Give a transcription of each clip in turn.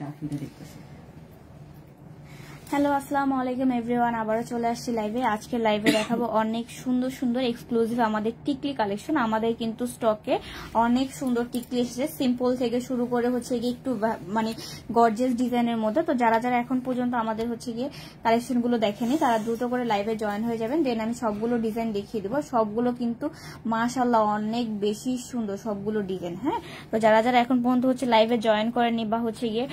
রাফিটা দেখতেছি। হ্যালো আসসালামু আলাইকুম এভরিওয়ান, আবারও চলে আসছি লাইভে। আজকে লাইভে দেখাবো অনেক সুন্দর সুন্দর এক্সক্লুসিভ আমাদের টিকলি কালেকশন। আমাদের কিন্তু স্টকে অনেক সুন্দর টিকলি এসেছে, সিম্পল থেকে শুরু করে হচ্ছে গিয়ে একটু মানে গর্জিয়াস ডিজাইনের মধ্যে। তো যারা যারা এখন পর্যন্ত আমাদের হচ্ছে গিয়ে কালেকশনগুলো দেখেনি তারা দ্রুত করে লাইভে জয়েন হয়ে যাবেন, দেন আমি সবগুলো ডিজাইন দেখিয়ে দেবো। সবগুলো কিন্তু মাশাআল্লাহ অনেক বেশি সুন্দর সবগুলো ডিজাইন। হ্যাঁ, তো যারা যারা এখন পর্যন্ত হচ্ছে লাইভে জয়েন করেননি বা হচ্ছে গিয়ে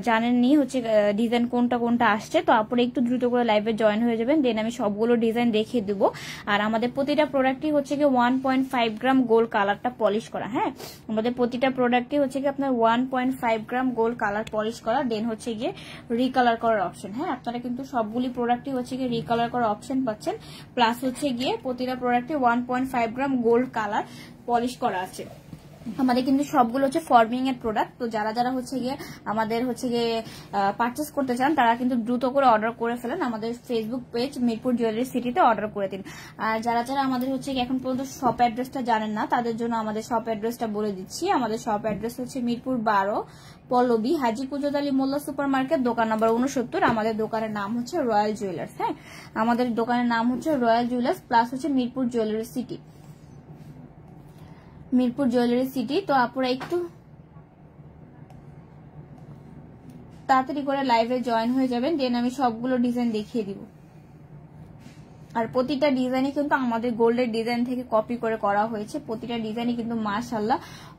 জানেননি হচ্ছে ডিজাইন কোনটা কোনটা আসছে, তো আপনারা একটু দ্রুত করে লাইভে জয়েন হয়ে যাবেন, দেন আমি সবগুলো ডিজাইন দেখিয়ে দেবো। আর আমাদের প্রতিটা প্রোডাক্টই হচ্ছে কি 1.5 গ্রাম গোল্ড কালারটা পলিশ করা। হ্যাঁ, আমাদের প্রতিটা প্রোডাক্টই হচ্ছে কি আপনার 1.5 গ্রাম গোল্ড কালার পলিশ করা, দেন হচ্ছে গিয়ে রিকালার করার অপশন। হ্যাঁ, আপনারা কিন্তু সবগুলি প্রোডাক্টই হচ্ছে গিয়ে রিকালার করার অপশন পাচ্ছেন, প্লাস হচ্ছে গিয়ে প্রতিটা প্রোডাক্টে 1.5 গ্রাম গোল্ড কালার পলিশ করা আছে। আমাদের কিন্তু সবগুলো হচ্ছে ফর্মিং এর প্রোডাক্ট। তো যারা যারা হচ্ছে গিয়ে আমাদের হচ্ছে গিয়ে পারচেস করতে চান তারা কিন্তু দ্রুত করে অর্ডার করে ফেলেন, আমাদের ফেসবুক পেজ মিরপুর জুয়েলারি সিটিতে অর্ডার করে দিন। আর যারা যারা আমাদের হচ্ছে এখন পর্যন্ত শপ অ্যাড্রেসটা জানেন না তাদের জন্য আমাদের শপ অ্যাড্রেসটা বলে দিচ্ছি। আমাদের শপ অ্যাড্রেস হচ্ছে মিরপুর 12 পল্লবী হাজী পুজোদ আলী মোল্লা সুপার মার্কেট, দোকান নাম্বার 69। আমাদের দোকানের নাম হচ্ছে রয়্যাল জুয়েলার্স। হ্যাঁ, আমাদের দোকানের নাম হচ্ছে রয়্যাল জুয়েলার্স প্লাস হচ্ছে Mirpur jewellery city, Mirpur jewellery city. তো আপনারা একটু তাড়াতাড়ি করে লাইভে জয়েন হয়ে যাবেন, দেন আমি সবগুলো ডিজাইন দেখিয়ে দিব। আর প্রতিটা ডিজাইনই কিন্তু আমাদের গোল্ডের ডিজাইন থেকে কপি করে করা হয়েছে। প্রতিটা ডিজাইনই কিন্তু মাশাআল্লাহ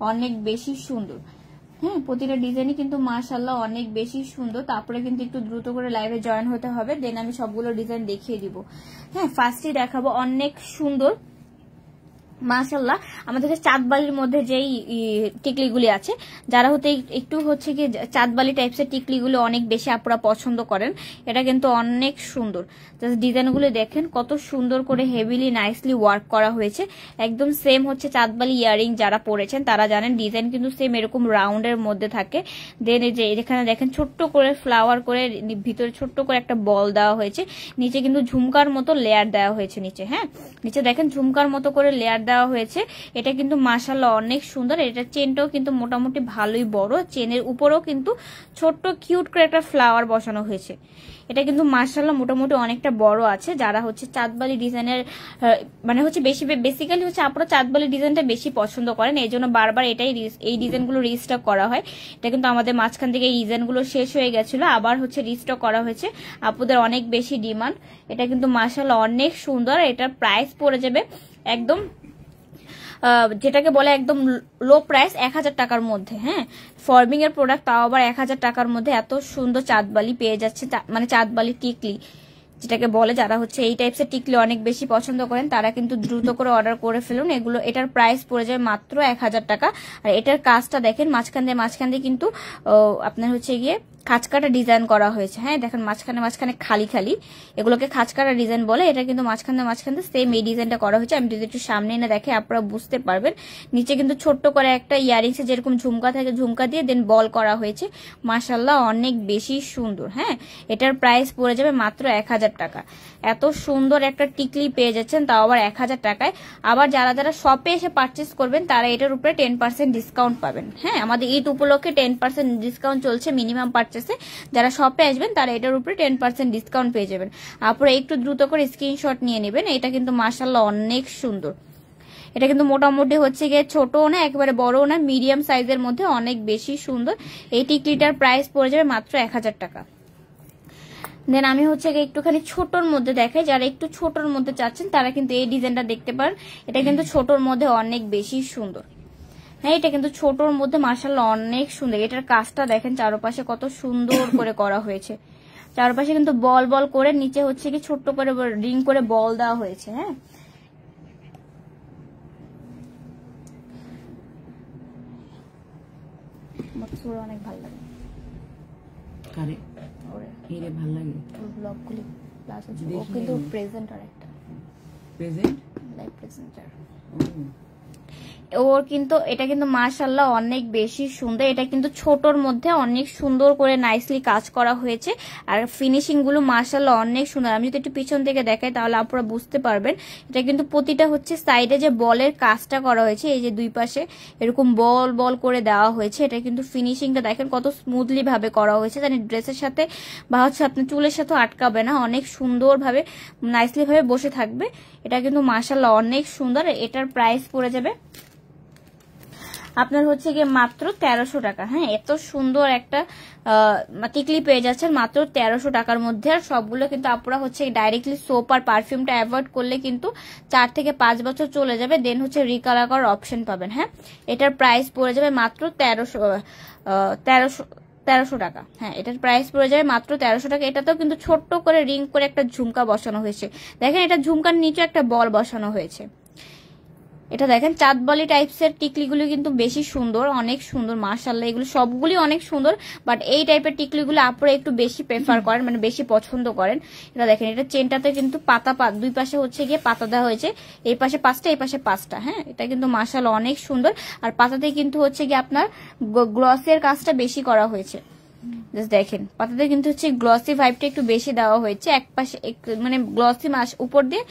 অনেক বেশি সুন্দর। হ্যাঁ, প্রতিটা ডিজাইনই কিন্তু মাশাআল্লাহ অনেক বেশি সুন্দর। তারপরে কিন্তু একটু দ্রুত করে লাইভে জয়েন হতে হবে, দেন আমি সবগুলো ডিজাইন দেখিয়ে দিব। হ্যাঁ, ফার্স্টই দেখাবো অনেক সুন্দর মাশাআল্লাহ আমাদের চাঁদবালির মধ্যে যেই টিকলিগুলি আছে, যারা হতে একটু হচ্ছে কি চাঁদবালি টাইপসের টিকলিগুলো অনেক বেশি আপনারা পছন্দ করেন, এটা কিন্তু অনেক সুন্দর। জাস্ট ডিজাইনগুলো দেখেন কত সুন্দর করে হেভিলি নাইসলি ওয়ার্ক করা হয়েছে, একদম সেম হচ্ছে চাঁদবালি ইয়ারিং যারা পরেছেন তারা জানেন ডিজাইন কিন্তু সেম এরকম রাউন্ডের মধ্যে থাকে। দেন এই যে এখানে দেখেন ছোট্ট করে ফ্লাওয়ার করে ভিতরে ছোট্ট করে একটা বল দেওয়া হয়েছে, নিচে কিন্তু ঝুমকার মতো লেয়ার দেওয়া হয়েছে নিচে। হ্যাঁ, নিচে দেখেন ঝুমকার মতো করে লেয়ার দেওয়া হয়েছে, এটা কিন্তু মাশাআল্লাহ অনেক সুন্দর। এটা চেনটাও কিন্তু মোটামুটি ভালোই বড়, চেনের উপরেও কিন্তু ছোট্ট কিউট করে একটা ফ্লাওয়ার বসানো হয়েছে, এটা কিন্তু মাশাআল্লাহ মোটামুটি অনেকটা বড় আছে। যারা হচ্ছে চাঁদবালি ডিজাইনের মানে হচ্ছে বেসিক্যালি হচ্ছে আপনারা চাঁদবালি ডিজাইনটা বেশি পছন্দ করেন, এই জন্য বারবার এই ডিজাইনগুলো রিস্টক করা হয়। এটা কিন্তু আমাদের মাঝখান থেকে এই ডিজাইনগুলো শেষ হয়ে গেছিল, আবার হচ্ছে রিস্টক করা হয়েছে, আপুদের অনেক বেশি ডিমান্ড। এটা কিন্তু মাশাআল্লাহ অনেক সুন্দর। এটার প্রাইস পড়ে যাবে একদম যেটাকে বলে একদম লো প্রাইস 1000 টাকার মধ্যে। হ্যাঁ, ফর্মিং এর প্রোডাক্ট তাও আবার 1000 টাকার মধ্যে এত সুন্দর চাঁদবালি পেয়ে যাচ্ছে, মানে চাঁদবালি টিকলি যেটাকে বলে। যারা হচ্ছে এই টাইপসের টিকলি অনেক বেশি পছন্দ করেন তারা কিন্তু দ্রুত করে অর্ডার করে ফেলুন। এগুলো এটার প্রাইস পড়ে যায় মাত্র 1000 টাকা। আর এটার কাজটা দেখেন মাঝখান দিয়ে কিন্তু আপনার হচ্ছে গিয়ে খাঁচকাটা ডিজাইন করা হয়েছে। হ্যাঁ, দেখেন মাঝখানে মাঝখানে খালি খালি, এগুলোকে খাঁচকাটা ডিজাইন বলে। এটা কিন্তু মাঝখানে সেম এই ডিজাইনটা করা হয়েছে। আমি যদি একটু সামনে এনে দেখে আপনারা বুঝতে পারবেন। নিচে কিন্তু ছোট্ট করে একটা ইয়ারিংস যেরকম ঝুমকা থাকে ঝুমকা দিয়ে দেন বল করা হয়েছে, মাশাআল্লাহ অনেক বেশি সুন্দর। হ্যাঁ, এটার প্রাইস পড়ে যাবে মাত্র 1000 টাকা। এত সুন্দর একটা টিকলি পেয়ে যাচ্ছেন তাও আবার 1000 টাকায়। আবার যারা যারা শপে এসে পারচেস করবেন তারা এটার উপরে 10% ডিসকাউন্ট পাবেন। হ্যাঁ, আমাদের ঈদ উপলক্ষে 10% ডিসকাউন্ট চলছে মিনিমাম পারচেসে। যারা শপে আসবেন তারা এটার উপরে 10% ডিসকাউন্ট পেয়ে যাবেন। আপনারা একটু দ্রুত করে স্ক্রিনশট নিয়ে নেবেন। এটা কিন্তু মাশাআল্লাহ অনেক সুন্দর। এটা কিন্তু মোটামুটি হচ্ছে গিয়ে ছোটও না একেবারে বড়ও না, মিডিয়াম সাইজের মধ্যে অনেক বেশি সুন্দর। এই টিকলিটার প্রাইস পড়ে যাবে মাত্র 1000 টাকা। দেন আমি হচ্ছে একটুখানি ছোটর মধ্যে দেখাই, যারা একটু ছোটর মধ্যে চাচ্ছেন তারা কিন্তু এই ডিজাইনটা দেখতে পারেন। এটা কিন্তু ছোটর মধ্যে অনেক বেশি সুন্দর। হ্যাঁ, এটা কিন্তু ছোটর মধ্যে মাশাআল্লাহ অনেক সুন্দর। এটার কাজটা দেখেন চারপাশে কত সুন্দর করে করা হয়েছে, চারপাশে কিন্তু বল বল করে, নিচে হচ্ছে কি ছোট্ট করে রিং করে বল দেওয়া হয়েছে। হ্যাঁ, অনেক ভালো লাগে ভালো লাগে ব্লগগুলি, প্লাস হচ্ছে ও কিন্তু প্রেজেন্টার একটা প্রেজেন্ট লাইভ প্রেজেন্টার। ওর কিন্তু এটা কিন্তু মাশাআল্লাহ অনেক বেশি সুন্দর। এটা কিন্তু ছোটর মধ্যে অনেক সুন্দর করে নাইসলি কাজ করা হয়েছে, আর ফিনিশিং গুলো মাশাআল্লাহ অনেক সুন্দর। আমি যদি একটু পিছন থেকে দেখাই তাহলে আপনারা বুঝতে পারবেন। এটা কিন্তু প্রতিটা হচ্ছে সাইডে যে বলের কাজটা করা হয়েছে, এই যে দুই পাশে এরকম বল বল করে দেওয়া হয়েছে। এটা কিন্তু ফিনিশিংটা দেখেন কত স্মুথলি ভাবে করা হয়েছে, জানি ড্রেসের সাথে বা হচ্ছে আপনার চুলের সাথে আটকাবে না, অনেক সুন্দর ভাবে নাইসলি ভাবে বসে থাকবে। এটা কিন্তু মাশাআল্লাহ অনেক সুন্দর। এটার প্রাইস পড়ে যাবে আপনার হচ্ছে গিয়ে মাত্র 1300 টাকা। হ্যাঁ, এত সুন্দর একটা টিকলি পেয়ে যাচ্ছেন মাত্র 1300 টাকার মধ্যে। আর সবগুলো কিন্তু আপনারা হচ্ছে ডাইরেক্টলি সোপ আর পারফিউমটা অ্যাভয়েড করলে কিন্তু 4 থেকে 5 বছর চলে যাবে, দেন হচ্ছে রিকালার করার অপশন পাবেন। হ্যাঁ, এটার প্রাইস পড়ে যাবে মাত্র 1300 টাকা। হ্যাঁ, এটার প্রাইস পড়ে যাবে মাত্র 1300 টাকা। এটাতেও কিন্তু ছোট্ট করে রিং করে একটা ঝুমকা বসানো হয়েছে। দেখেন এটা ঝুমকার নিচে একটা বল বসানো হয়েছে। এটা দেখেন চাঁদবালি টাইপসের টিকলিগুলো কিন্তু বেশি সুন্দর, অনেক সুন্দর মাশাআল্লাহ। এগুলো সবগুলি অনেক সুন্দর, বাট এই টাইপের টিকলিগুলো আপনারা একটু বেশি প্রেফার করেন, মানে বেশি পছন্দ করেন। এটা দেখেন এটা চেনটাতে কিন্তু পাতা দুই পাশে হচ্ছে গিয়ে পাতা দেওয়া হয়েছে, এই পাশে 5টা এই পাশে 5টা। হ্যাঁ, এটা কিন্তু মাশাআল্লাহ অনেক সুন্দর। আর পাতাতে কিন্তু হচ্ছে গিয়ে আপনার গ্লসের কাজটা বেশি করা হয়েছে। দেখেন পাতাতে কিন্তু হচ্ছে গ্লসি ভাইবটা একটু বেশি দেওয়া হয়েছে, এক পাশে মানে গ্লসি উপর দিয়ে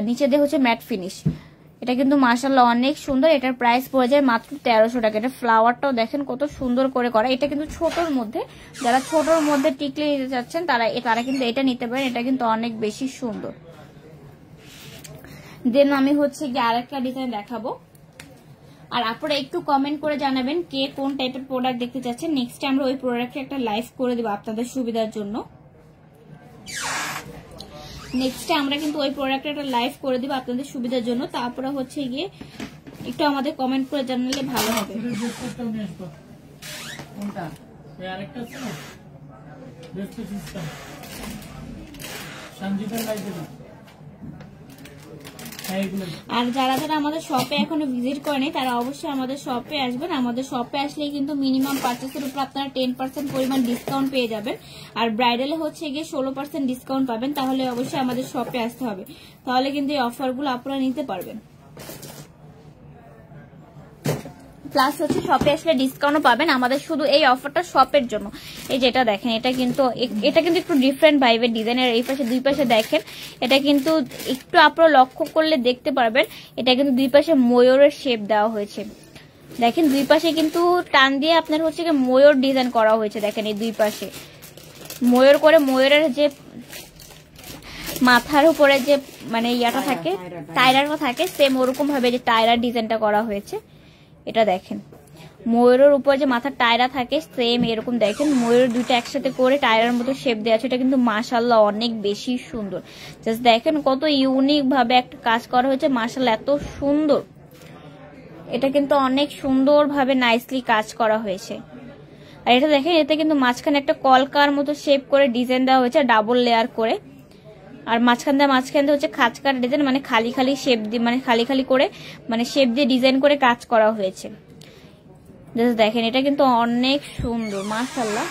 নিচে দিয়ে হচ্ছে ম্যাট ফিনিশ। এটা কিন্তু মাশাআল্লাহ অনেক সুন্দর। এটার প্রাইস পড়ে যায় মাত্র 1300 টাকা। এটা ফ্লাওয়ারটাও দেখেন কত সুন্দর করে করা। এটা কিন্তু ছোটর মধ্যে, যারা ছোটর মধ্যে টিকলি নিতে চাচ্ছেন তারা কিন্তু এটা নিতে পারেন। এটা কিন্তু অনেক বেশি সুন্দর। দেন আমি হচ্ছে গিয়ে আরেকটা ডিজাইন দেখাবো, আর আপনারা একটু কমেন্ট করে জানাবেন কে কোন টাইপের প্রোডাক্ট দেখতে চাচ্ছেন। নেক্সট আমরা ওই প্রোডাক্টে একটা লাইভ করে দেবো আপনাদের সুবিধার জন্য। নেক্সটে আমরা কিন্তু ওই প্রোডাক্টে একটা লাইভ করে দিব আপনাদের সুবিধার জন্য। তারপরে হচ্ছে গিয়ে একটু আমাদের কমেন্ট করে জানালে ভালো হবে। আর যারা যারা আমাদের শপে এখনো ভিজিট করেনি তারা অবশ্যই আমাদের শপে আসবেন। আমাদের শপে আসলেই কিন্তু মিনিমাম পারচেসের উপর আপনারা 10% পরিমাণ ডিসকাউন্ট পেয়ে যাবেন। আর ব্রাইডালে হচ্ছে গিয়ে 16% ডিসকাউন্ট পাবেন। তাহলে অবশ্যই আমাদের শপে আসতে হবে, তাহলে কিন্তু এই অফারগুলো আপনারা নিতে পারবেন। প্লাস হচ্ছে শপে আসলে ডিসকাউন্টও পাবেন। আমাদের শুধু এই অফারটা শপের জন্য। এই যেটা দেখেন এটা কিন্তু একটু ডিফারেন্ট ভাইবের ডিজাইনের। এই পাশে দুই পাশে দেখেন এটা কিন্তু একটু আপনারা লক্ষ্য করলে দেখতে পারবেন, এটা কিন্তু দুই পাশে ময়ূরের শেপ দেওয়া হয়েছে। দেখেন দুই পাশে কিন্তু টান দিয়ে আপনার হচ্ছে ময়ূর ডিজাইন করা হয়েছে। দেখেন এই দুই পাশে ময়ূর করে, ময়ূরের যে মাথার উপরে যে মানে ইয়াটা থাকে, টায়রাটা থাকে, সেম ওরকম ভাবে যে টায়রার ডিজাইনটা করা হয়েছে। এটা দেখেন ময়ূরের উপর যে মাথার টায়রা থাকে সেম এরকম দেখেন ময়ূর দুইটা একসাথে করে টায়রার মতো শেপ দেওয়া আছে। এটা কিন্তু মাশাআল্লাহ অনেক বেশি সুন্দর। জাস্ট দেখেন কত ইউনিক ভাবে একটা কাজ করা হয়েছে, মাশাআল্লাহ এত সুন্দর। এটা কিন্তু অনেক সুন্দর ভাবে নাইসলি কাজ করা হয়েছে। আর এটা দেখেন এতে কিন্তু মাঝখানে একটা কলকার মতো শেপ করে ডিজাইন দেওয়া হয়েছে ডাবল লেয়ার করে। আর মাঝখান দিয়ে হচ্ছে খাঁচকার ডিজাইন, মানে খালি খালি শেপ দিয়ে, মানে খালি খালি করে মানে শেপ দিয়ে ডিজাইন করে কাজ করা হয়েছে। জাস্ট দেখেন এটা কিন্তু অনেক সুন্দর মাশাআল্লাহ।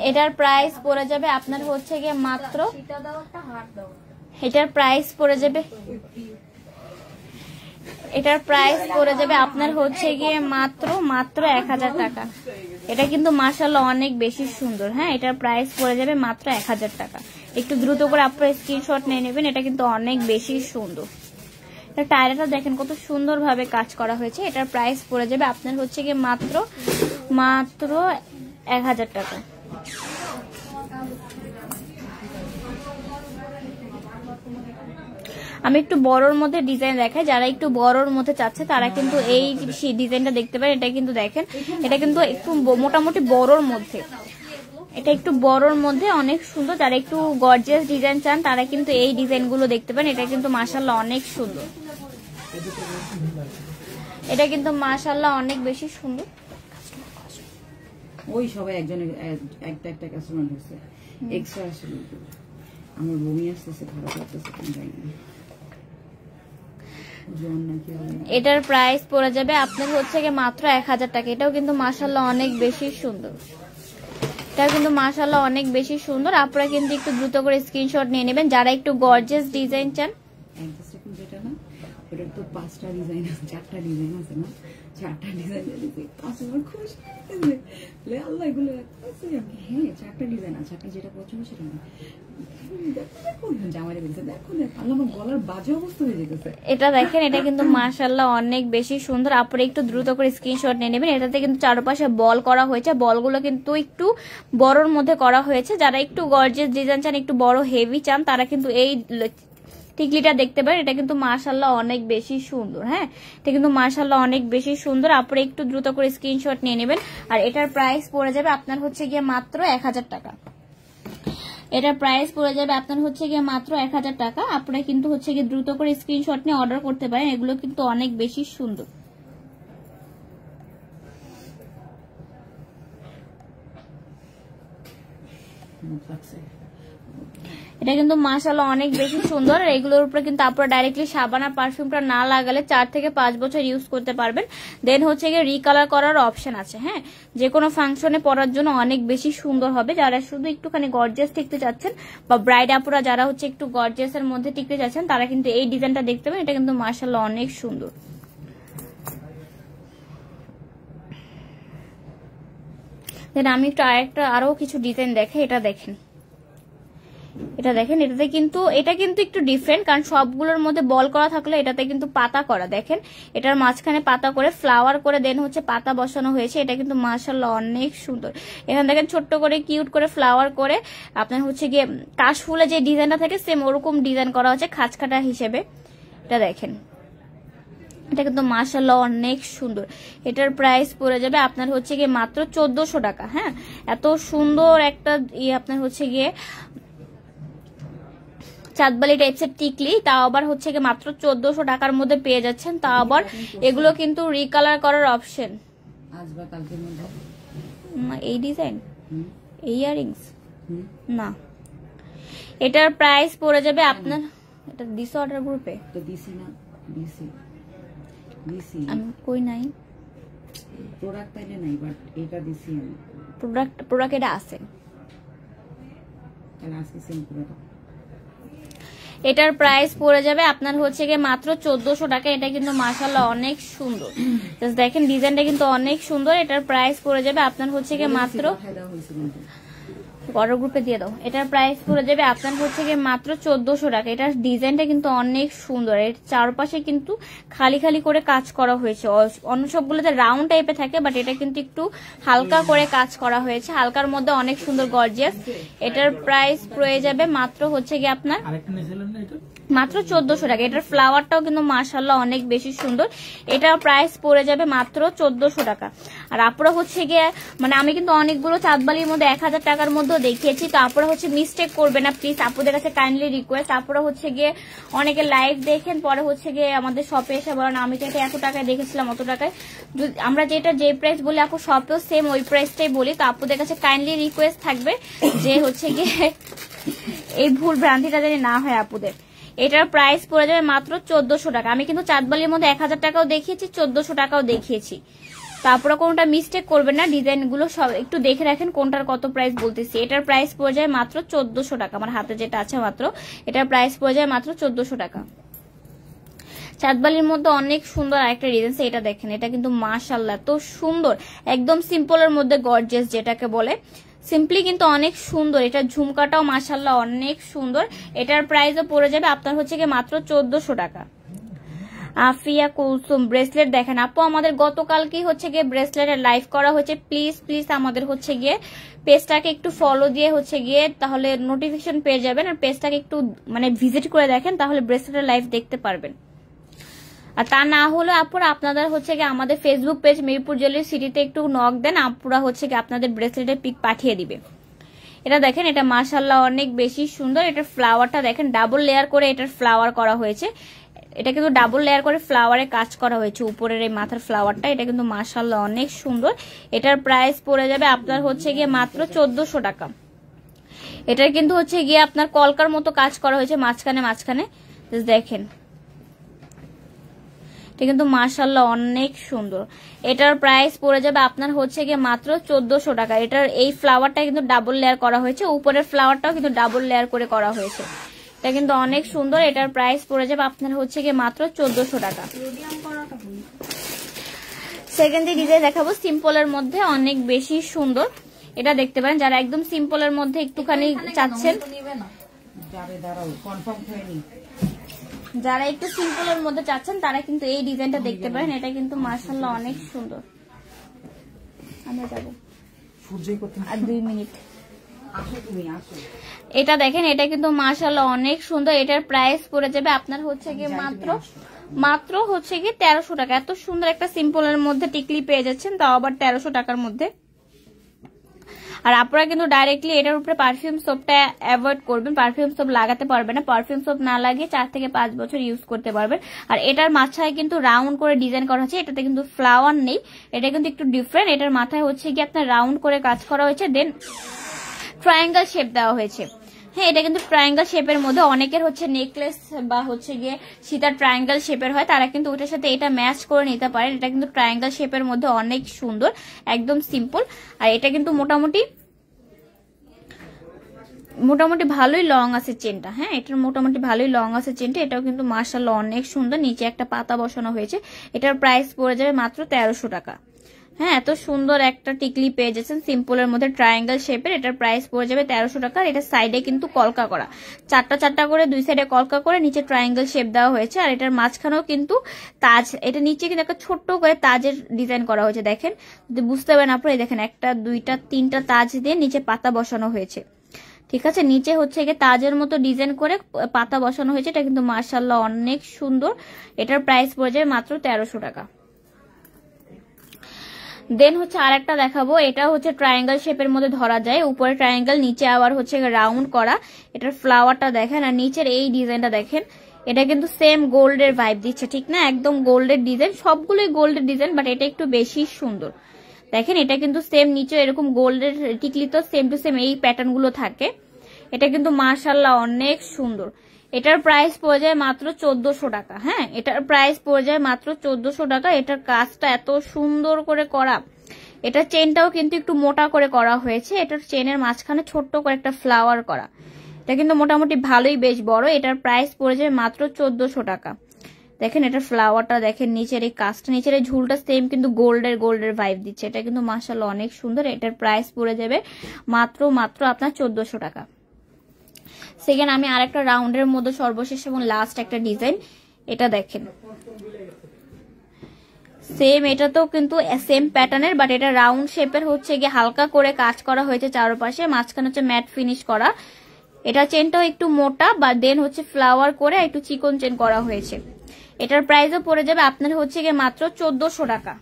এটার প্রাইস পড়ে যাবে আপনার হচ্ছে গিয়ে মাত্র, এটার প্রাইস পড়ে যাবে আপনার হচ্ছে গিয়ে মাত্র 1000 টাকা। এটা কিন্তু মাশাআল্লাহ অনেক বেশি সুন্দর। হ্যাঁ, এটার প্রাইস পড়ে যাবে মাত্র 1000 টাকা। একটু দ্রুত করে আপনারা স্ক্রিনশট নিয়ে নেবেন, এটা কিন্তু অনেক বেশি সুন্দর। এটা টায়রাটা দেখেন কত সুন্দর ভাবে কাজ করা হয়েছে। এটার প্রাইস পড়ে যাবে আপনার হচ্ছে গিয়ে মাত্র 1000 টাকা। আমি একটু বড়র মধ্যে ডিজাইন দেখাই, যারা একটু বড়র মধ্যে চাচ্ছে তারা কিন্তু এই ডিজাইনটা দেখতে পারেন। এটা কিন্তু দেখেন এটা কিন্তু একটু মোটামুটি বড়র মধ্যে, এটা একটু বড়র মধ্যে অনেক সুন্দর। যারা একটু গর্জিয়াস ডিজাইন চান তারা কিন্তু এই ডিজাইনগুলো দেখতে পারেন। এটা কিন্তু মাশাআল্লাহ অনেক সুন্দর। এটা কিন্তু মাশাআল্লাহ অনেক বেশি সুন্দর। ওই সবাই একজনের একটা কাস্টমার হচ্ছে এক্সট্রা আসলে আমার বমি আসতেছে, খারাপ লাগতেছে, এটার প্রাইস পড়ে যাবে আপনার হচ্ছে গিয়ে মাত্র 1000 টাকা। এটাও কিন্তু মাশাআল্লাহ অনেক বেশি সুন্দর, এটা কিন্তু মাশাআল্লাহ অনেক বেশি সুন্দর। আপনারা কিন্তু একটু দ্রুত করে স্ক্রিনশট নিয়ে নেবেন যারা একটু গর্জিয়াস ডিজাইন চান। যেটা না ওটার তো 5টা ডিজাইন আছে, 4টা ডিজাইন আছে না, 4টা ডিজাইন দিয়েছি কাস্টমার খুশি হয়ে আল্লাহ এগুলো আছে। হ্যাঁ 4টা ডিজাইন আছে, আপনার যেটা পছন্দ সেটা না এটা দেখেন, এটা কিন্তু মাশাআল্লাহ অনেক বেশি সুন্দর। আপনারা একটু দ্রুত করে স্ক্রিনশট নিয়ে নেবেন। এটাতে কিন্তু চারপাশে বল করা হয়েছে, বলগুলো কিন্তু একটু বড়র মধ্যে করা হয়েছে। যারা একটু গর্জিয়াস ডিজাইন চান, একটু বড় হেভি চান, তারা কিন্তু এই টিকলিটা দেখতে পারেন। এটা কিন্তু মাশাআল্লাহ অনেক বেশি সুন্দর। হ্যাঁ, এটা কিন্তু মাশাআল্লাহ অনেক বেশি সুন্দর। আপনারা একটু দ্রুত করে স্ক্রিনশট নিয়ে নেবেন। আর এটার প্রাইস পড়ে যাবে আপনার হচ্ছে গিয়ে মাত্র 1000 টাকা। এটার প্রাইস পড়ে যাবে আপনার হচ্ছে গিয়ে মাত্র 1000 টাকা। আপনারা কিন্তু হচ্ছে গিয়ে দ্রুত করে স্ক্রিনশট নিয়ে অর্ডার করতে পারেন। এগুলো কিন্তু অনেক বেশি সুন্দর। এটা কিন্তু মাশাআল্লাহ অনেক বেশি সুন্দর। এগুলোর উপরে কিন্তু আপনারা ডাইরেক্টলি সাবান আর পারফিউমটা না লাগালে 4 থেকে 5 বছর ইউজ করতে পারবেন। দেন হচ্ছে গিয়ে রিকালার করার অপশন আছে। হ্যাঁ, যে কোনো ফাংশনে পরার জন্য অনেক বেশি সুন্দর হবে। যারা শুধু একটুখানি গর্জিয়াস টিকতে চাচ্ছেন বা ব্রাইড আপুরা যারা হচ্ছে একটু গর্জিয়াসের মধ্যে টিকতে চাচ্ছেন, তারা কিন্তু এই ডিজাইনটা দেখতে পাবেন। এটা কিন্তু মাশাআল্লাহ অনেক সুন্দর। দেন আমি একটু আরো কিছু ডিজাইন দেখে। এটা দেখেন, এটা দেখেন, এটা কিন্তু একটু ডিফারেন্ট, কারণ সবগুলোর মধ্যে বল করা থাকলে এটাতে কিন্তু পাতা করা। দেখেন, এটার মাঝখানে পাতা করে ফ্লাওয়ার করে দেন হচ্ছে পাতা বসানো হয়েছে। এটা কিন্তু মাশাআল্লাহ অনেক সুন্দর। এখানে দেখেন ছোট্ট করে কিউট করে ফ্লাওয়ার করে আপনার হচ্ছে গিয়ে কাশফুলে যে ডিজাইনটা থাকে সেম ওরকম ডিজাইন করা হচ্ছে খাঁচকাটা হিসেবে। এটা দেখেন, এটা কিন্তু মাশাআল্লাহ অনেক সুন্দর। এটার প্রাইস পড়ে যাবে আপনার হচ্ছে গিয়ে মাত্র 1400 টাকা। হ্যাঁ, এত সুন্দর একটা আপনার হচ্ছে গিয়ে চাঁদবালি টাইপসের টিকলি, তাও আবার হচ্ছে গিয়ে মাত্র 1400 টাকার মধ্যে পেয়ে যাচ্ছেন। তাও আবার এগুলো কিন্তু রিকালার করার অপশন। এই ডিজাইন, এই ইয়ারিংস না, এটার প্রাইস পড়ে যাবে আপনার, এটা দিস অর্ডার গ্রুপে তো দিছি না, দিছি আমি কই নাই, প্রোডাক্ট তাইলে নাই, বাট এটা দিছি আমি। প্রোডাক্ট এটা আছে, তাহলে আজকে সেম প্রোডাক্ট। এটার প্রাইস পড়ে যাবে আপনার হচ্ছে গিয়ে মাত্র 1400 টাকা। এটা কিন্তু মাশাআল্লাহ অনেক সুন্দর। জাস্ট দেখেন ডিজাইনটা কিন্তু অনেক সুন্দর। এটার প্রাইস পড়ে যাবে আপনার হচ্ছে গিয়ে মাত্র, অর্ডার গ্রুপে দিয়ে দাও। এটার প্রাইস পড়ে যাবে আপনার হচ্ছে গিয়ে মাত্র 1400 টাকা। এটার ডিজাইনটা কিন্তু অনেক সুন্দর। এর চারপাশে কিন্তু খালি খালি করে কাজ করা হয়েছে। অন্য সবগুলোতে রাউন্ড টাইপে থাকে, বাট এটা কিন্তু একটু হালকা করে কাজ করা হয়েছে, হালকার মধ্যে অনেক সুন্দর গর্জিয়াস। এটার প্রাইস পড়ে যাবে মাত্র হচ্ছে গিয়ে আপনার মাত্র 1400 টাকা। এটার ফ্লাওয়ারটাও কিন্তু মাশাআল্লাহ অনেক বেশি সুন্দর। এটার প্রাইস পড়ে যাবে মাত্র 1400 টাকা। আর আপনারা হচ্ছে গিয়ে মানে আমি কিন্তু অনেকগুলো চাঁদবালির মধ্যে 1000 টাকার মধ্যে দেখিয়েছি, তো আপনারা হচ্ছে মিস্টেক করবে না প্লিজ। আপুদের কাছে কাইন্ডলি রিকোয়েস্ট, আপনারা হচ্ছে গিয়ে অনেকে লাইভ দেখেন, পরে হচ্ছে গিয়ে আমাদের শপে এসে বলেন আমি তো এটা এত টাকায় দেখেছিলাম অত টাকায়। আমরা যে প্রাইস বলি আপু শপেও সেম ওই প্রাইসটাই বলি। তো আপুদের কাছে কাইন্ডলি রিকোয়েস্ট থাকবে যে হচ্ছে গিয়ে এই ভুল ভ্রান্তিটা যেন না হয় আপুদের। এটার প্রাইস পড়ে যাবে মাত্র 1400 টাকা। আমি কিন্তু চাঁদবালির মধ্যে 1000 টাকাও দেখিয়েছি, 1400 টাকাও দেখিয়েছি। তারপরে কোনটা মিস্টেক করবেন না, ডিজাইনগুলো সব একটু দেখে রাখেন কোনটার কত প্রাইস বলতেছি। এটার প্রাইস পড়ে যায় মাত্র 1400 টাকা। আমার হাতে যেটা আছে মাত্র, এটার প্রাইস পড়ে যায় মাত্র 1400 টাকা। চাঁদবালির মধ্যে অনেক সুন্দর আরেকটা ডিজাইন, এটা দেখেন, এটা কিন্তু মাশাআল্লাহ তো সুন্দর, একদম সিম্পলের মধ্যে গর্জিয়াস যেটাকে বলে, সিম্পলি কিন্তু অনেক সুন্দর। এটা ঝুমকাটাও মাশাআল্লাহ অনেক সুন্দর। এটার প্রাইসও পড়ে যাবে আপনার হচ্ছে গিয়ে মাত্র 1400 টাকা। আফিয়া কুলসুম ব্রেসলেট দেখেন আপু, আমাদের গতকালকেই হচ্ছে গিয়ে ব্রেসলেটের লাইভ করা হয়েছে। প্লিজ প্লিজ আমাদের হচ্ছে গিয়ে পেজটাকে একটু ফলো দিয়ে হচ্ছে গিয়ে তাহলে নোটিফিকেশন পেয়ে যাবেন। আর পেজটাকে একটু মানে ভিজিট করে দেখেন, তাহলে ব্রেসলেটের লাইভ দেখতে পারবেন। আর তা না হলে আপুরা আপনাদের হচ্ছে গিয়ে আমাদের ফেসবুক পেজ মিরপুর জুয়েলারি সিটিতে একটু নক দেন, আপুরা হচ্ছে গিয়ে আপনাদের ব্রেসলেটের পিক পাঠিয়ে দিবে। এটা দেখেন, এটা মাশাআল্লাহ অনেক বেশি সুন্দর। এটার ফ্লাওয়ারটা দেখেন, ডাবল লেয়ার করে এটার ফ্লাওয়ার করা হয়েছে। এটা কিন্তু ডাবল লেয়ার করে ফ্লাওয়ারে কাজ করা হয়েছে উপরের এই মাথার ফ্লাওয়ারটা। এটা কিন্তু মাশাআল্লাহ অনেক সুন্দর। এটার প্রাইস পড়ে যাবে আপনার হচ্ছে গিয়ে মাত্র 1400 টাকা। এটার কিন্তু হচ্ছে গিয়ে আপনার কলকার মতো কাজ করা হয়েছে মাঝখানে মাঝখানে, দেখেন এটা কিন্তু মাশাআল্লাহ অনেক সুন্দর। এটার প্রাইস পড়ে যাবে আপনার হচ্ছে গিয়ে মাত্র 1400 টাকা। এটার এই ফ্লাওয়ারটা কিন্তু ডাবল লেয়ার করা হয়েছে, উপরের ফ্লাওয়ারটাও কিন্তু ডাবল লেয়ার করে করা হয়েছে। এটা কিন্তু অনেক সুন্দর। এটার প্রাইস পড়ে যাবে আপনার হচ্ছে গিয়ে মাত্র 1400 টাকা। সেকেন্ড যে ডিজাইন দেখাবো সিম্পলের মধ্যে অনেক বেশি সুন্দর, এটা দেখতে পারেন। যারা একদম সিম্পলের মধ্যে একটুখানি চাচ্ছেন, যারা একটু সিম্পলের মধ্যে চাচ্ছেন তারা কিন্তু এই ডিজাইনটা দেখতে পারেন। এটা কিন্তু মাশাআল্লাহ অনেক সুন্দর। আমরা যাব আর 2 মিনিট। এটা দেখেন, এটা কিন্তু মাশাআল্লাহ অনেক সুন্দর। এটার প্রাইস পড়ে যাবে আপনার হচ্ছে গিয়ে মাত্র হচ্ছে গিয়ে 1300 টাকা। এত সুন্দর একটা সিম্পলের মধ্যে টিকলি পেয়ে যাচ্ছেন, তাও আবার 1300 টাকার মধ্যে। আর আপনারা কিন্তু ডাইরেক্টলি এটার উপরে পারফিউম সোপটা অ্যাভয়েড করবেন, পারফিউম সোপ লাগাতে পারবেন না। পারফিউম সোপ না লাগিয়ে 4 থেকে 5 বছর ইউজ করতে পারবেন। আর এটার মাথায় কিন্তু রাউন্ড করে ডিজাইন করা হয়েছে, এটাতে কিন্তু ফ্লাওয়ার নেই, এটা কিন্তু একটু ডিফারেন্ট। এটার মাথায় হচ্ছে গিয়ে আপনার রাউন্ড করে কাজ করা হয়েছে, দেন ট্রায়াঙ্গেল শেপ দেওয়া হয়েছে। হ্যাঁ, এটা কিন্তু ট্রায়াঙ্গেল শেপের মধ্যে, অনেকের হচ্ছে নেকলেস বা হচ্ছে গিয়ে সীতার ট্রায়াঙ্গেল শেপের হয়, তারা কিন্তু ওটার সাথে এটা ম্যাচ করে নিতে পারেন। এটা কিন্তু ট্রায়াঙ্গেল শেপের মধ্যে অনেক সুন্দর, একদম সিম্পল। আর এটা কিন্তু মোটামুটি ভালোই লং আছে চেনটা। হ্যাঁ, এটার মোটামুটি ভালোই লং আছে চেনটা। এটাও কিন্তু মাশাআল্লাহ অনেক সুন্দর। নিচে একটা পাতা বসানো হয়েছে। এটার প্রাইস পড়ে যাবে মাত্র 1300 টাকা। হ্যাঁ, এত সুন্দর একটা টিকলি পেয়ে যাচ্ছেন সিম্পলের মধ্যে ট্রায়াঙ্গেল শেপের। এটার প্রাইস পড়ে যাবে 1300 টাকা। এটা সাইডে কিন্তু কলকা করা, চারটা করে দুই সাইডে কলকা করে নিচে ট্রায়াঙ্গেল শেপ দেওয়া হয়েছে। আর এটার মাঝখানেও কিন্তু তাজ, এটা নিচে কিন্তু একটা ছোট্ট করে তাজের ডিজাইন করা হয়েছে। দেখেন, যদি বুঝতে পারেন আপনারা, দেখেন 1 2 3 তাজ দিয়ে নিচে পাতা বসানো হয়েছে। ঠিক আছে, নিচে হচ্ছে গিয়ে তাজের মতো ডিজাইন করে পাতা বসানো হয়েছে। এটা কিন্তু মাশাআল্লাহ অনেক সুন্দর। এটার প্রাইস পড়ে যাবে মাত্র 1300 টাকা। দেন হচ্ছে আর একটা দেখাবো, এটা হচ্ছে ট্রায়াঙ্গেল শেপের মধ্যে ধরা যায়, উপরে ট্রায়াঙ্গেল, নিচে আবার হচ্ছে রাউন্ড করা। এটার ফ্লাওয়ারটা দেখেন আর নিচের এই ডিজাইনটা দেখেন। এটা কিন্তু সেম গোল্ডের ভাইব দিচ্ছে, ঠিক না? একদম গোল্ডের ডিজাইন, সবগুলোই গোল্ডের ডিজাইন, বাট এটা একটু বেশি সুন্দর। দেখেন, এটা কিন্তু সেম নিচে এরকম গোল্ডের টিকলি, তো সেম টু সেম এই প্যাটার্ন গুলো থাকে। এটা কিন্তু মাশাআল্লাহ অনেক সুন্দর। এটার প্রাইস পড়ে যায় মাত্র 1400 টাকা। হ্যাঁ, এটার প্রাইস পড়ে যায় মাত্র 1400 টাকা। এটার কাজটা এত সুন্দর করে করা। এটার চেনটাও কিন্তু একটু মোটা করে করা হয়েছে। এটার চেনের মাঝখানে ছোট্ট করে একটা ফ্লাওয়ার করা। এটা কিন্তু মোটামুটি ভালোই বেশ বড়। এটার প্রাইস পড়ে যায় মাত্র 1400 টাকা। দেখেন, এটার ফ্লাওয়ারটা দেখেন, নিচের এই কাজটা, নিচের এই ঝুলটা সেম কিন্তু গোল্ডের ভাইব দিচ্ছে। এটা কিন্তু মাশাআল্লাহ অনেক সুন্দর। এটার প্রাইস পড়ে যাবে মাত্র আপনার 1400 টাকা। সেকেন্ড, আমি আরেকটা রাউন্ডের মধ্যে সর্বশেষ এবং লাস্ট একটা ডিজাইন, এটা দেখেন। সেম, এটাতেও কিন্তু সেম প্যাটার্নের, বাট এটা রাউন্ড শেপের হচ্ছে গিয়ে হালকা করে কাজ করা হয়েছে চারপাশে, মাঝখানে হচ্ছে ম্যাট ফিনিশ করা। এটা চেনটাও একটু মোটা, বা দেন হচ্ছে ফ্লাওয়ার করে একটু চিকন চেন করা হয়েছে। এটার প্রাইসও পড়ে যাবে আপনার হচ্ছে গিয়ে মাত্র 1400 টাকা।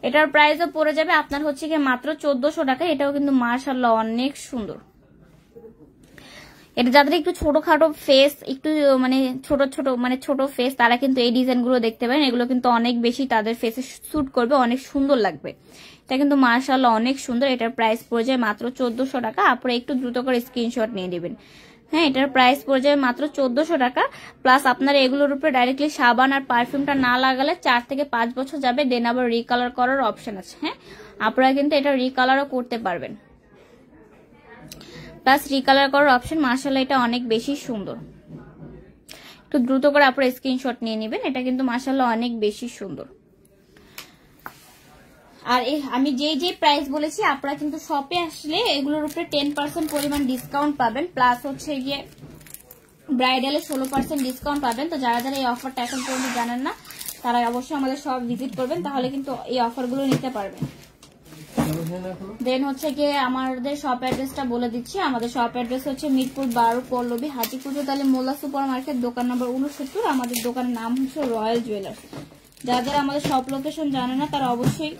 এটার প্রাইসও পড়ে যাবে আপনার হচ্ছে গিয়ে মাত্র 1400 টাকা। এটাও কিন্তু মাশাআল্লাহ অনেক সুন্দর। এটা যাদের একটু ছোটখাটো ফেস, একটু মানে ছোট ফেস, তারা কিন্তু এই ডিজাইন গুলো দেখতে পারেন। এগুলো কিন্তু অনেক বেশি তাদের ফেসে স্যুট করবে, অনেক সুন্দর লাগবে। এটা কিন্তু মাশাআল্লাহ অনেক সুন্দর। এটার প্রাইস পড়ে যায় মাত্র 1400 টাকা। আপনারা একটু দ্রুত করে স্ক্রিনশট নিয়ে নেবেন। হ্যাঁ, এটার প্রাইস পড়ে যাবে মাত্র 1400 টাকা। প্লাস আপনারা এগুলোর উপরে ডাইরেক্টলি সাবান আর পারফিউমটা না লাগালে 4 থেকে 5 বছর যাবে, দেন আবার রিকালার করার অপশন আছে। হ্যাঁ, আপনারা কিন্তু এটা রিকালারও করতে পারবেন, প্লাস রিকালার করার অপশন। মাশাআল্লাহ এটা অনেক বেশি সুন্দর। একটু দ্রুত করে আপনারা স্ক্রিনশট নিয়ে নেবেন। এটা কিন্তু মাশাআল্লাহ অনেক বেশি সুন্দর। আর আমি যে প্রাইস বলেছি, আপনারা কিন্তু শপে আসলে এগুলোর উপরে 10% পরিমাণ ডিসকাউন্ট পাবেন, প্লাস হচ্ছে গিয়ে ব্রাইডালে 16% ডিসকাউন্ট পাবেন। তো যারা এই অফারটা এখন পর্যন্ত জানেন না, তারা অবশ্যই আমাদের শপ ভিজিট করবেন, তাহলে কিন্তু এই অফারগুলো নিতে পারবেন। দেন হচ্ছে গিয়ে আমাদের শপ অ্যাড্রেসটা বলে দিচ্ছি। আমাদের শপ অ্যাড্রেস হচ্ছে মিরপুর 12 পল্লবী হাজিপুর তালে মোল্লা সুপার মার্কেট, দোকান নম্বর 69। আমাদের দোকানের নাম হচ্ছে রয়্যাল জুয়েলার্স। যারা আমাদের শপ লোকেশন জানে না, তারা অবশ্যই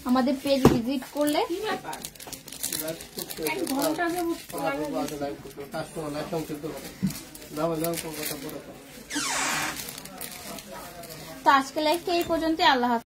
আমাদের পেজ ভিজিট করলে তো আজকে লাইভটা এই পর্যন্ত। আল্লাহ হাফেজ।